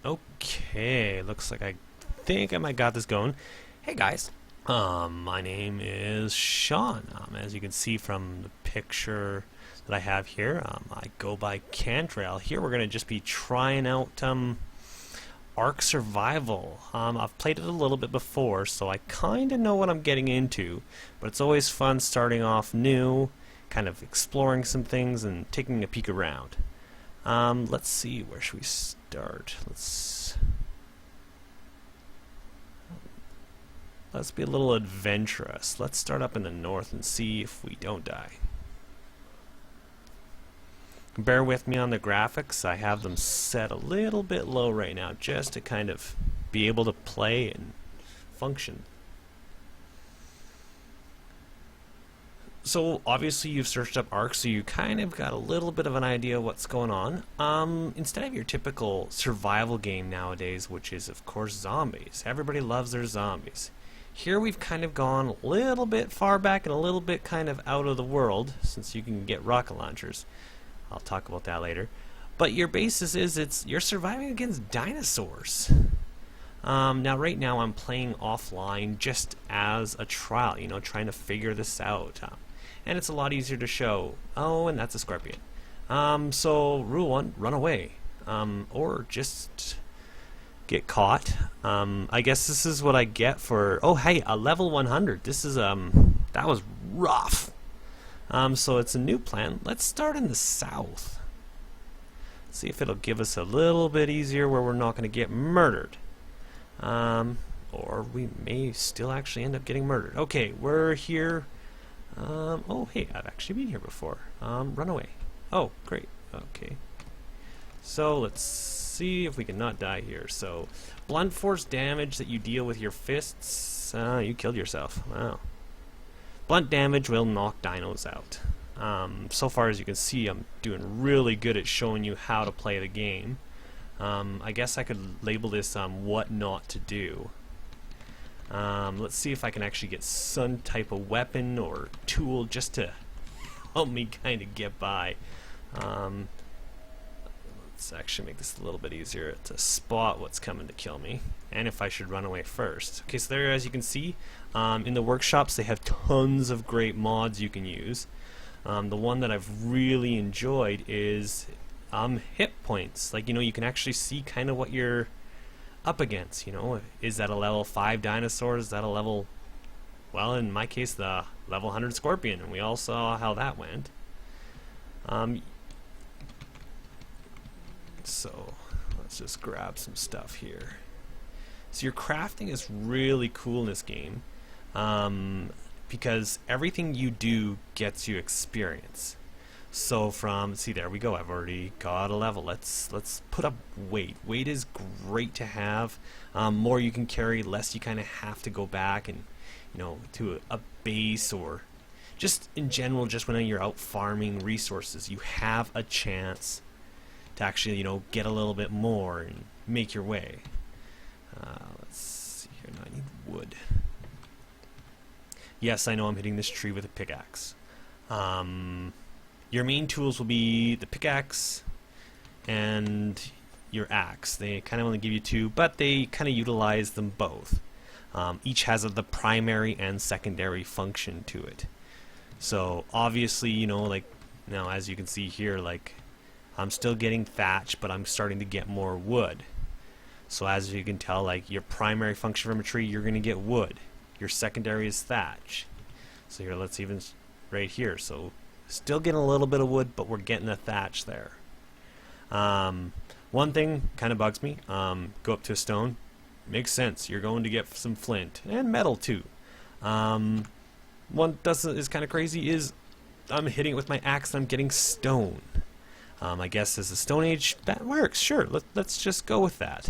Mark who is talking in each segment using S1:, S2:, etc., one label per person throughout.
S1: Okay, looks like I think I might got this going. Hey guys, my name is Sean. As you can see from the picture that I have here, I go by Cantrail. Here we're gonna just be trying out ARK Survival. I've played it a little bit before, so I kind of know what I'm getting into. But it's always fun starting off new, kind of exploring some things and taking a peek around. Let's see, where should we start? Let's be a little adventurous. Let's start up in the north and see if we don't die. Bear with me on the graphics. I have them set a little bit low right now just to kind of be able to play and function. So obviously you've searched up ARK, so you kind of got a little bit of an idea what's going on. Instead of your typical survival game nowadays, which is of course zombies. Everybody loves their zombies. Here we've kind of gone a little bit far back and a little bit kind of out of the world, since you can get rocket launchers. I'll talk about that later. But your basis is you're surviving against dinosaurs. Now right now I'm playing offline just as a trial, trying to figure this out. And it's a lot easier to show. Oh, and that's a scorpion. So rule 1, run away. Or just get caught. I guess this is what I get for, oh hey, a level 100. This is, that was rough. So it's a new plan. Let's start in the south. See if it'll give us a little bit easier where we're not going to get murdered. Or we may still actually end up getting murdered. Okay, we're here. Oh, hey, I've actually been here before. Run away. Oh, great. Okay. So let's see if we can not die here. So, blunt force damage that you deal with your fists. You killed yourself. Wow. Blunt damage will knock dinos out. So far as you can see, I'm doing really good at showing you how to play the game. I guess I could label this what not to do. Let's see if I can actually get some type of weapon or tool just to help me kind of get by. Let's actually make this a little bit easier to spot what's coming to kill me, and if I should run away first. Okay, so there, as you can see, in the workshops they have tons of great mods you can use. The one that I've really enjoyed is hit points. Like, you can actually see kind of what you're up against. Is that a level 5 dinosaur? Is that a level, well, in my case, the level 100 scorpion, and we all saw how that went. So let's just grab some stuff here. So your crafting is really cool in this game, because everything you do gets you experience. So see, there we go. I've already got a level. Let's put up weight. Weight is great to have. More you can carry, less you kind of have to go back and to a base, or just in general, just when you're out farming resources, you have a chance to actually get a little bit more and make your way. Let's see here. Now I need wood. Yes, I know I'm hitting this tree with a pickaxe. Your main tools will be the pickaxe and your axe. They kind of only give you 2, but they kind of utilize them both. Each has the primary and secondary function to it. So obviously, like now as you can see here, like I'm still getting thatch, but I'm starting to get more wood. So as you can tell, like your primary function from a tree, you're going to get wood. Your secondary is thatch. So here, let's even right here. So still getting a little bit of wood, but we're getting a thatch there. One thing kind of bugs me. Go up to a stone. Makes sense. You're going to get some flint and metal too. One is kind of crazy is I'm hitting it with my axe and I'm getting stone. I guess as a Stone Age that works. Sure, let's just go with that.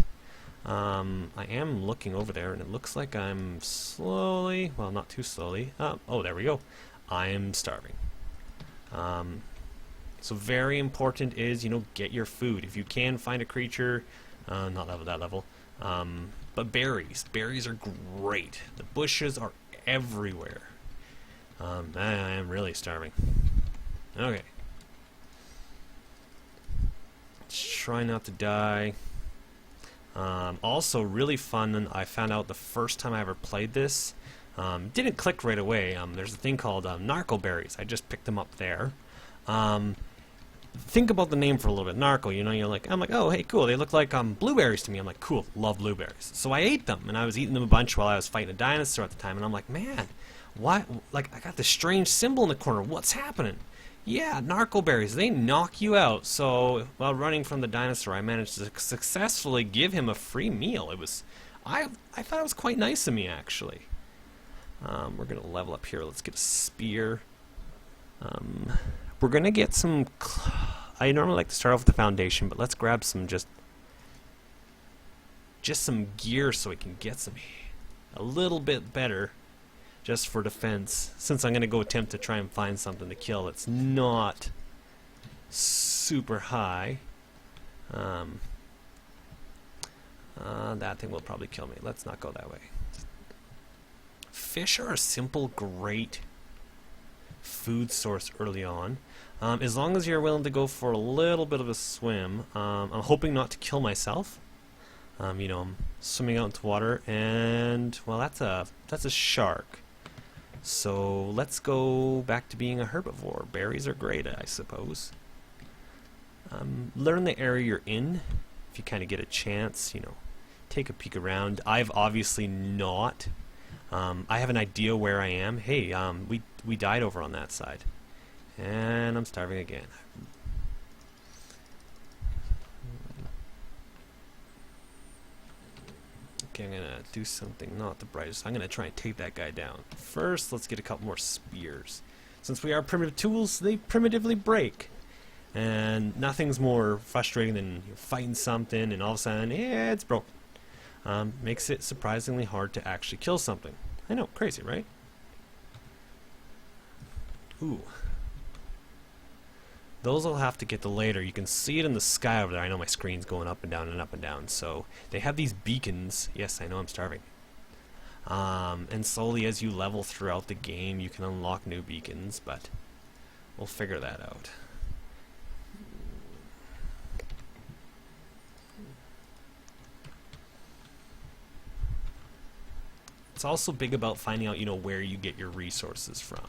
S1: I am looking over there and it looks like I'm slowly, well, not too slowly. Oh, there we go. I am starving. So very important is, get your food. If you can find a creature, not level that level, but berries. Berries are great. The bushes are everywhere. I am really starving. Okay. Let's try not to die. Also really fun, and I found out the first time I ever played this. Didn't click right away. There's a thing called narco berries. I just picked them up there. Think about the name for a little bit. Narco, you know, I'm like, oh, hey, cool. They look like blueberries to me. I'm like, cool, love blueberries. So I ate them, and I was eating them a bunch while I was fighting a dinosaur at the time, and I'm like, man, why? Like, I got this strange symbol in the corner. What's happening? Yeah, narco berries. They knock you out. So while running from the dinosaur, I managed to successfully give him a free meal. I thought it was quite nice of me, actually. We're gonna level up here. Let's get a spear. We're gonna get some. I normally like to start off with the foundation, but let's grab some just some gear so we can get some a little bit better, just for defense. Since I'm gonna go attempt to try and find something to kill that's not super high. That thing will probably kill me. Let's not go that way. Fish are a simple, great food source early on. As long as you're willing to go for a little bit of a swim. I'm hoping not to kill myself. You know, I'm swimming out into water, and well, that's a shark. So let's go back to being a herbivore. Berries are great, I suppose. Learn the area you're in. If you kind of get a chance, you know, take a peek around. I've obviously not. I have an idea where I am. Hey, we died over on that side. And I'm starving again. Okay, I'm gonna do something not the brightest. I'm gonna try and take that guy down. First, let's get a couple more spears. Since we are primitive tools, they primitively break. And nothing's more frustrating than you're fighting something and all of a sudden, yeah, it's broke. Makes it surprisingly hard to actually kill something. I know, crazy, right? Ooh. Those I'll have to get to later. You can see it in the sky over there. I know my screen's going up and down and up and down. So they have these beacons. Yes, I know I'm starving. And slowly as you level throughout the game, you can unlock new beacons, but we'll figure that out. It's also big about finding out, you know, where you get your resources from.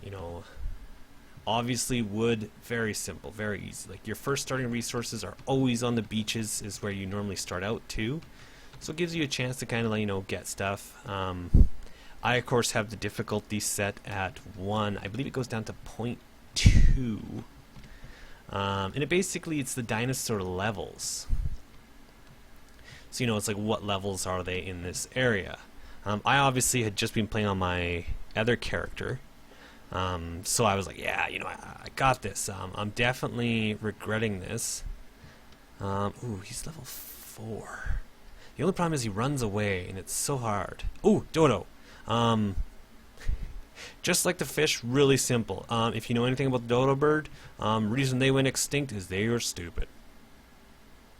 S1: You know, obviously wood, very simple, very easy. Like your first starting resources are always on the beaches, is where you normally start out too. So it gives you a chance to kind of, you know, get stuff. I of course have the difficulty set at 1. I believe it goes down to 0.2. And it's the dinosaur levels. So you know, it's like what levels are they in this area. I obviously had just been playing on my other character. So I was like, yeah, you know, I got this. I'm definitely regretting this. Ooh, he's level 4. The only problem is he runs away, and it's so hard. Ooh, dodo. Just like the fish, really simple. If you know anything about the dodo bird, reason they went extinct is they were stupid.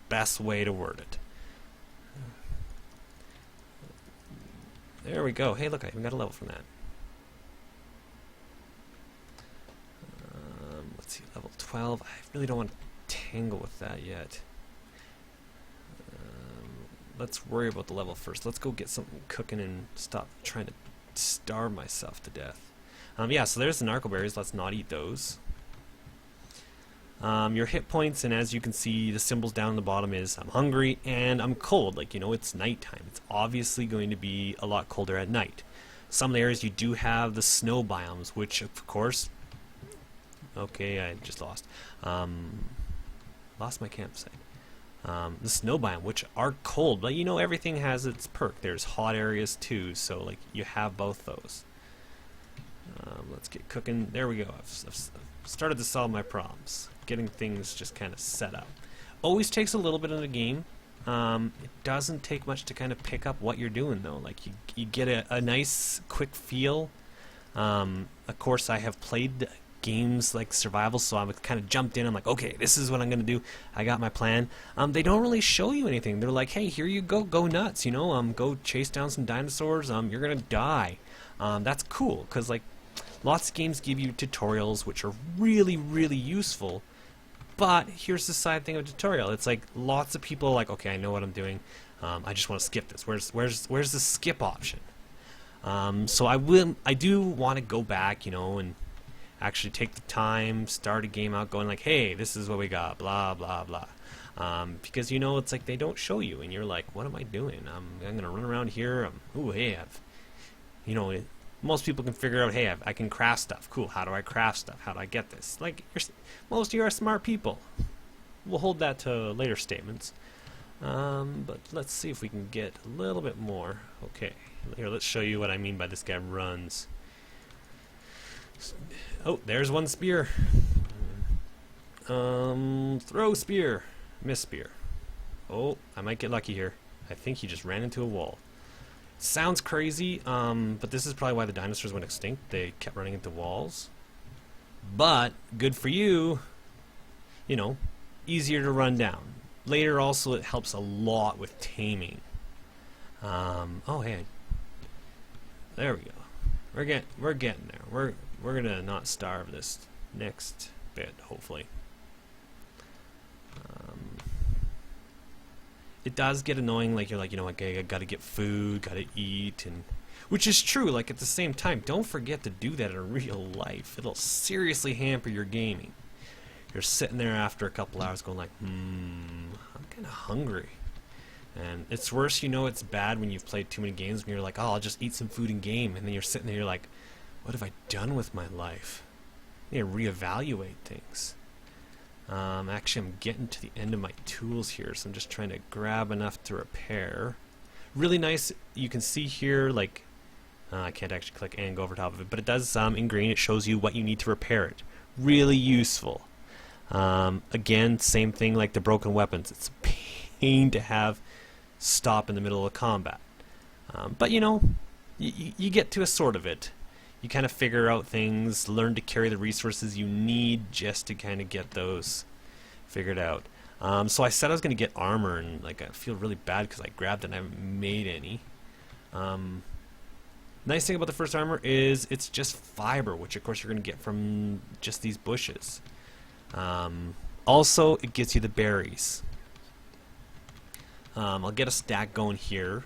S1: Best way to word it. There we go. Hey, look, I even got a level from that. Let's see, level 12. I really don't want to tangle with that yet. Let's worry about the level first. Let's go get something cooking and stop trying to starve myself to death. Yeah, so there's the narco berries. Let's not eat those. Your hit points, and as you can see, the symbols down on the bottom is I'm hungry and I'm cold. Like, you know, it's nighttime. It's obviously going to be a lot colder at night. Some of the areas you do have the snow biomes, which of course... Okay, I just lost. Lost my campsite. The snow biome, which are cold, but you know, everything has its perk. There's hot areas too, so like you have both those. Let's get cooking. There we go. I've started to solve my problems. Getting things just kind of set up. Always takes a little bit in the game. It doesn't take much to kind of pick up what you're doing though. Like you get a nice quick feel. Of course, I have played games like survival, so I'm kind of jumped in. I'm like, okay, this is what I'm gonna do. I got my plan. They don't really show you anything. They're like, hey, here you go, go nuts, you know, go chase down some dinosaurs. You're gonna die. That's cool, because like lots of games give you tutorials which are really, really useful. But here's the side thing of a tutorial. It's like lots of people are like, okay, I know what I'm doing. I just want to skip this. Where's the skip option? So I do want to go back, and actually take the time, start a game out going like, hey, this is what we got, blah, blah, blah. Because, it's like they don't show you, and you're like, what am I doing? I'm going to run around here. Most people can figure out, hey, I can craft stuff. Cool, how do I craft stuff? How do I get this? Like, most of you are smart people. We'll hold that to later statements. But let's see if we can get a little bit more. Okay, here, let's show you what I mean by this guy runs. Oh, there's one spear. Throw spear. Miss spear. Oh, I might get lucky here. I think he just ran into a wall. Sounds crazy, but this is probably why the dinosaurs went extinct. They kept running into walls. But, good for you, easier to run down. Later also it helps a lot with taming. Oh hey, there we go. We're getting there. We're gonna not starve this next bit, hopefully. It does get annoying, like you're like, okay, I gotta get food, gotta eat, and which is true. Like at the same time, don't forget to do that in real life. It'll seriously hamper your gaming. You're sitting there after a couple hours going like, I'm kind of hungry. And it's worse, it's bad when you've played too many games when you're like, oh, I'll just eat some food in game. And then you're sitting there, you're like, what have I done with my life? I need to reevaluate things. Actually, I'm getting to the end of my tools here, so I'm just trying to grab enough to repair. Really nice, you can see here, like, I can't actually click and go over top of it, but it does, in green, it shows you what you need to repair it. Really useful. Again, same thing like the broken weapons. It's a pain to have stop in the middle of combat. But you get to a sort of it. You kind of figure out things, learn to carry the resources you need just to kind of get those figured out. So I said I was going to get armor, and like I feel really bad because I grabbed it and I haven't made any. Nice thing about the first armor is it's just fiber, which of course you're going to get from just these bushes. Also, it gets you the berries. I'll get a stack going here.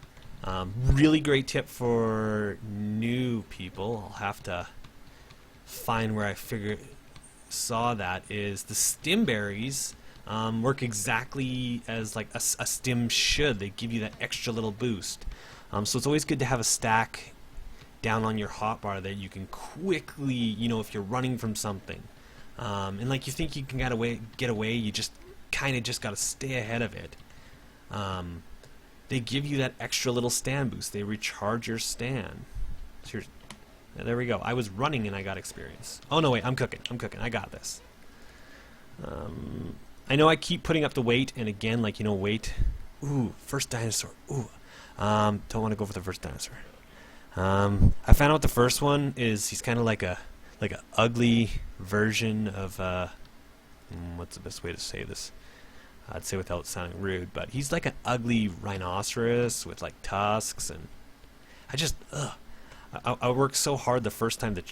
S1: Really great tip for new people. I'll have to find where I saw that is the stim berries work exactly as like a stim should. They give you that extra little boost. So it's always good to have a stack down on your hotbar that you can quickly, if you're running from something. And like you think you can get away, you just kind of just got to stay ahead of it. They give you that extra little stand boost. They recharge your stand. So there we go. I was running and I got experience. Oh no, wait, I'm cooking. I got this. I know I keep putting up the weight, and again, like weight. Ooh, first dinosaur. Ooh, don't want to go for the first dinosaur. I found out the first one is he's kind of like a ugly version of what's the best way to say this? I'd say without sounding rude, but he's like an ugly rhinoceros with like tusks, and I worked so hard the first time to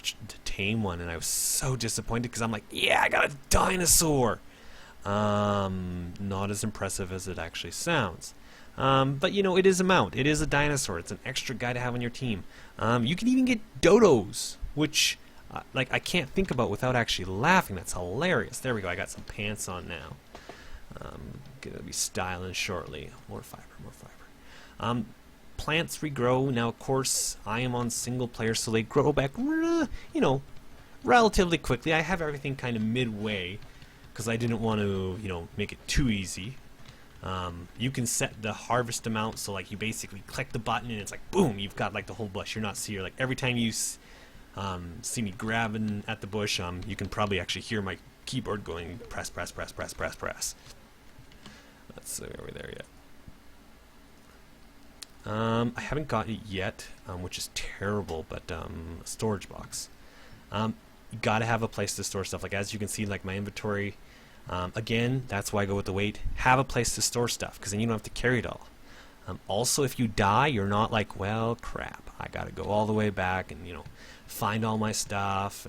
S1: tame one, and I was so disappointed because I'm like, yeah, I got a dinosaur. Not as impressive as it actually sounds. But it is a mount. It is a dinosaur. It's an extra guy to have on your team. You can even get dodos, which I can't think about without actually laughing. That's hilarious. There we go. I got some pants on now. Gonna be styling shortly. More fiber. Plants regrow. Now, of course, I am on single player, so they grow back, relatively quickly. I have everything kind of midway because I didn't want to, make it too easy. You can set the harvest amount, so like you basically click the button and it's like boom, you've got like the whole bush. You're like every time you see me grabbing at the bush, you can probably actually hear my keyboard going press. Let's see, are we there yet? I haven't got it yet, which is terrible, but a storage box. You gotta have a place to store stuff. Like as you can see, like my inventory, again, that's why I go with the weight. Have a place to store stuff, because then you don't have to carry it all. Also, if you die, you're not like, well, crap, I gotta go all the way back and find all my stuff.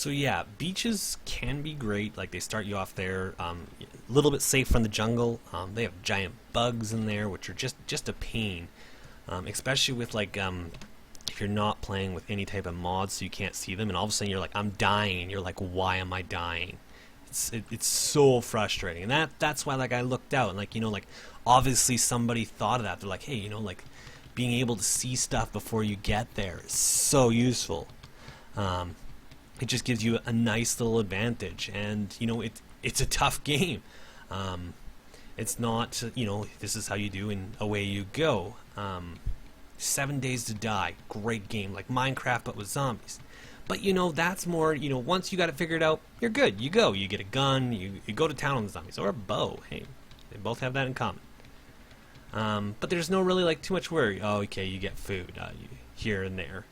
S1: So yeah, beaches can be great. Like they start you off there, a little bit safe from the jungle. They have giant bugs in there, which are just a pain, especially with like if you're not playing with any type of mods, so you can't see them, and all of a sudden you're like, I'm dying, and you're like, why am I dying? It's so frustrating, and that's why like I looked out and like like obviously somebody thought of that. They're like, hey, like being able to see stuff before you get there is so useful. It just gives you a nice little advantage, and it's a tough game. It's not this is how you do and away you go. 7 Days to Die, great game, like Minecraft but with zombies. But that's more, once you got it figured out, you're good. You go, you get a gun, you go to town on the zombies, or a bow. Hey, they both have that in common. But there's no really like too much worry. Oh, okay, you get food here and there.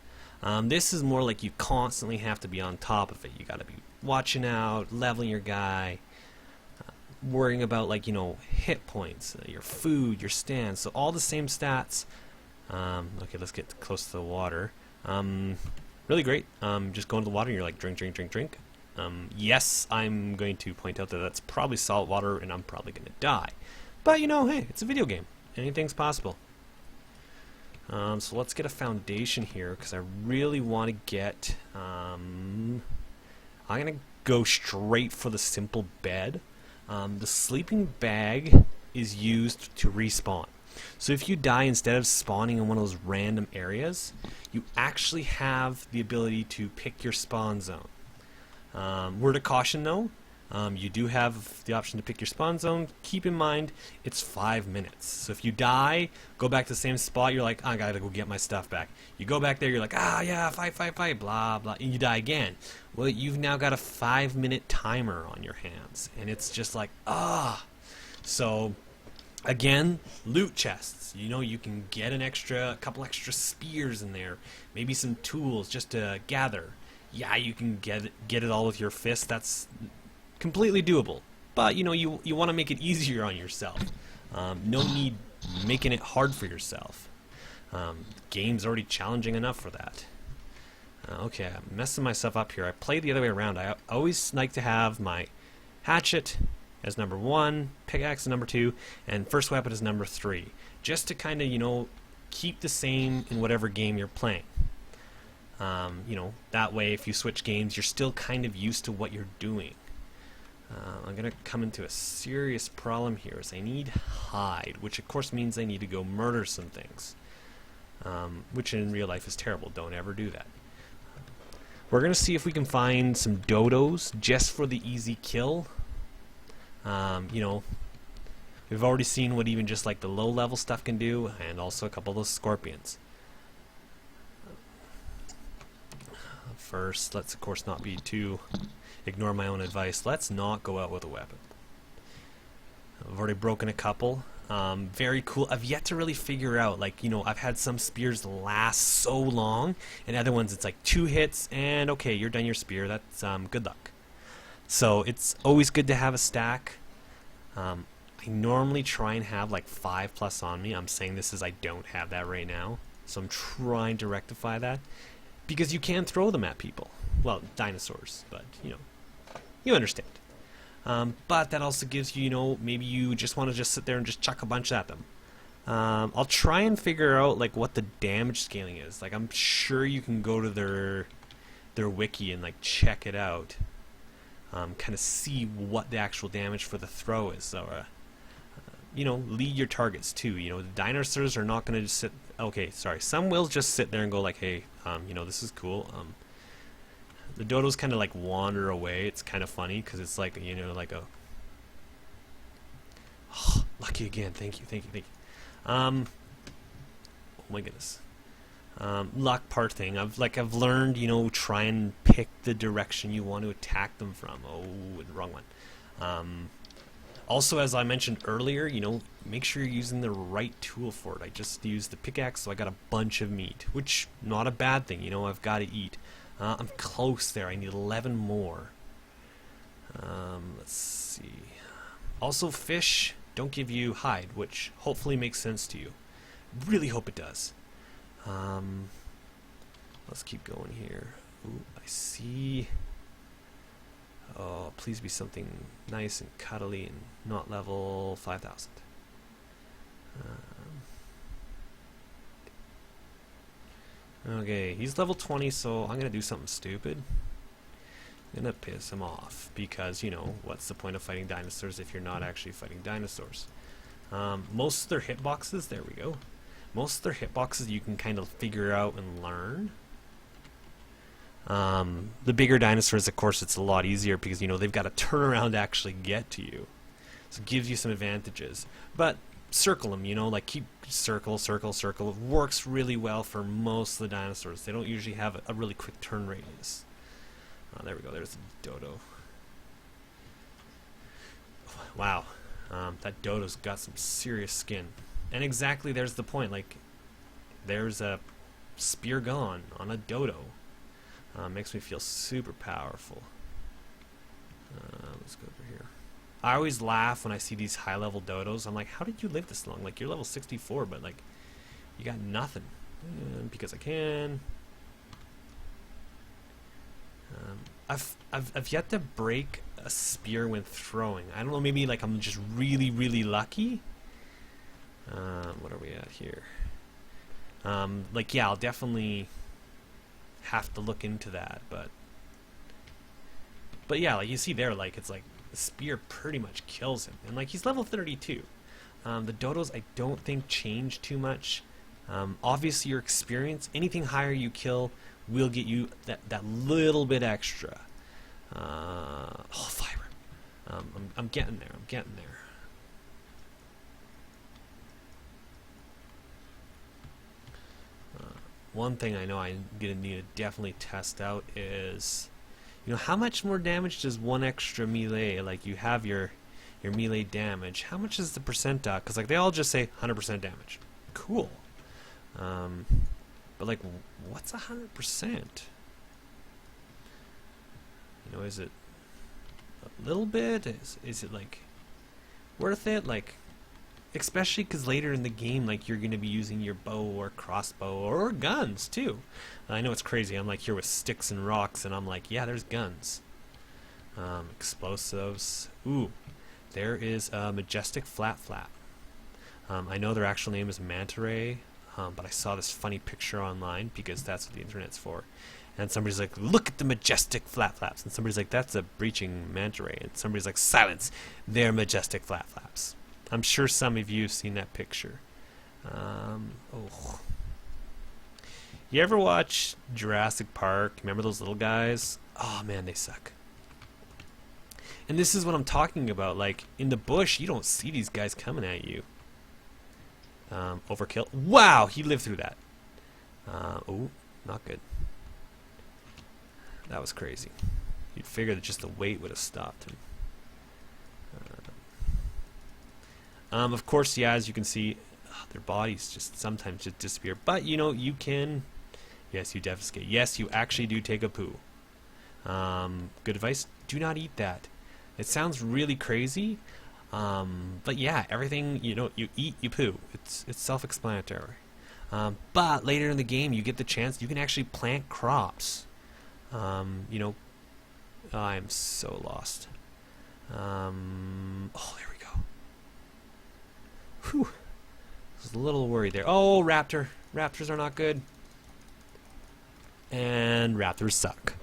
S1: This is more like you constantly have to be on top of it. You got to be watching out, leveling your guy, worrying about like hit points, your food, your stance. So all the same stats. Okay, let's get close to the water. Really great. Just go into the water and you're like drink, drink, drink, drink. Yes, I'm going to point out that that's probably salt water and I'm probably going to die. But hey, it's a video game. Anything's possible. So let's get a foundation here because I really want to get... I'm going to go straight for the simple bed. The sleeping bag is used to respawn. So if you die instead of spawning in one of those random areas, you actually have the ability to pick your spawn zone. Word of caution though, you do have the option to pick your spawn zone. Keep in mind, it's 5 minutes. So if you die, go back to the same spot, you're like, I gotta go get my stuff back. You go back there, you're like, yeah, fight, blah, blah, and you die again. Well, you've now got a 5-minute timer on your hands, and it's just like, So, again, loot chests. You can get a couple extra spears in there, maybe some tools just to gather. Yeah, you can get it all with your fist. That's completely doable. But you want to make it easier on yourself. No need making it hard for yourself. Game's already challenging enough for that. Okay, I'm messing myself up here. I play the other way around. I always like to have my hatchet as number 1, pickaxe as number 2, and first weapon as number 3, just to kind of keep the same in whatever game you're playing. That way if you switch games, you're still kind of used to what you're doing. I'm gonna come into a serious problem here, is I need hide, which of course means I need to go murder some things, which in real life is terrible. Don't ever do that. We're gonna see if we can find some dodos just for the easy kill. We've already seen what even just like the low level stuff can do, and also a couple of those scorpions. First, let's of course not be too... ignore my own advice. Let's not go out with a weapon. I've already broken a couple. Very cool. I've yet to really figure out, like, I've had some spears last so long, and other ones it's like 2 hits, and okay, you're done your spear. That's good luck. So it's always good to have a stack. I normally try and have like 5+ on me. I'm saying this as I don't have that right now, so I'm trying to rectify that. Because you can throw them at people. Well, dinosaurs, but, you understand. But that also gives you, maybe you just want to just sit there and just chuck a bunch at them. I'll try and figure out, like, what the damage scaling is. Like, I'm sure you can go to their wiki and, like, check it out. Kind of see what the actual damage for the throw is. So, lead your targets, too. The dinosaurs are not going to just sit... Okay, sorry. Some will just sit there and go like, hey, this is cool. The dodos kind of like wander away. It's kind of funny because it's like, like a... Oh, lucky again. Thank you. Oh my goodness. Luck part thing. I've learned, try and pick the direction you want to attack them from. Oh, the wrong one. Also, as I mentioned earlier, make sure you're using the right tool for it. I just used the pickaxe, so I got a bunch of meat, which not a bad thing. I've got to eat. I'm close there. I need 11 more. Let's see. Also, fish don't give you hide, which hopefully makes sense to you. Really hope it does. Let's keep going here. Ooh, I see Oh, please be something nice and cuddly and not level 5,000. Okay, he's level 20, so I'm gonna do something stupid. I'm gonna piss him off because, you know, what's the point of fighting dinosaurs if you're not actually fighting dinosaurs? Most of their hitboxes, there we go. Most of their hitboxes you can kind of figure out and learn. The bigger dinosaurs, of course, it's a lot easier because, you know, they've got to turn around to actually get to you. So it gives you some advantages. But circle them, you know, like keep circle, circle, circle. It works really well for most of the dinosaurs. They don't usually have a really quick turn radius. There we go, there's the dodo. Wow, that dodo's got some serious skin. And exactly, there's the point, like, there's a spear gone on a dodo. Makes me feel super powerful. Let's go over here. I always laugh when I see these high-level dodos. I'm like, how did you live this long? Like, you're level 64, but, like, you got nothing. Because I can. I've yet to break a spear when throwing. I don't know, maybe, like, I'm just really, really lucky. What are we at here? Like, yeah, I'll definitely have to look into that, but yeah, like you see there, like it's like the spear pretty much kills him, and like he's level 32. The dodos I don't think change too much. Obviously your experience, anything higher you kill will get you that little bit extra. Oh, fiber. I'm getting there. I'm getting there. One thing I know I'm gonna need to definitely test out is, you know, how much more damage does one extra melee? Like you have your melee damage. How much is the percentile? Because like they all just say 100% damage. Cool. But like, what's 100%? You know, is it a little bit? Is it like worth it? Like, especially because later in the game, like you're going to be using your bow or crossbow or guns too. I know it's crazy. I'm like here with sticks and rocks, and I'm like, yeah, there's guns. Explosives. Ooh, there is a majestic flat flap. I know their actual name is manta ray, but I saw this funny picture online because that's what the internet's for. And somebody's like, look at the majestic flat flaps. And somebody's like, that's a breaching manta ray. And somebody's like, silence, they're majestic flat flaps. I'm sure some of you have seen that picture. Oh. You ever watch Jurassic Park? Remember those little guys? Oh man, they suck. And this is what I'm talking about. Like, in the bush, you don't see these guys coming at you. Overkill. Wow, he lived through that. Oh, not good. That was crazy. You'd figure that just the weight would have stopped him. Of course, yeah, as you can see, their bodies just sometimes just disappear. But, you know, you can... Yes, you defecate. Yes, you actually do take a poo. Good advice, do not eat that. It sounds really crazy, but yeah, everything, you know, you eat, you poo. It's self-explanatory. But later in the game, you get the chance, you can actually plant crops. You know, I'm so lost. Oh, there we go. Whew. I was a little worried there. Oh, raptor. Raptors are not good. And raptors suck.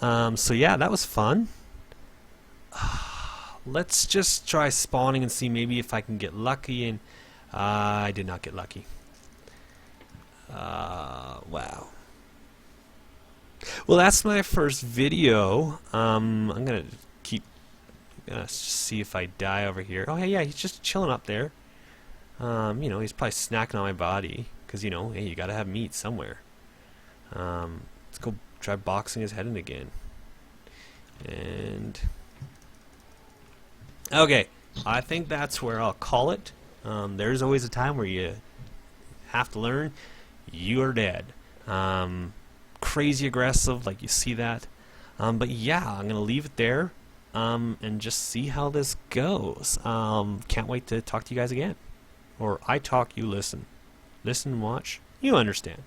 S1: So yeah, that was fun. Let's just try spawning and see maybe if I can get lucky. And I did not get lucky. Wow. Well, that's my first video. I'm gonna see if I die over here. Oh, hey, yeah, he's just chilling up there. You know, he's probably snacking on my body because, you know, hey, you gotta have meat somewhere. Let's go try boxing his head in again. And okay, I think that's where I'll call it. There's always a time where you have to learn you are dead. Crazy aggressive, like you see that. But yeah, I'm gonna leave it there and just see how this goes. Can't wait to talk to you guys again. Or I talk, you listen. Listen and watch, you understand.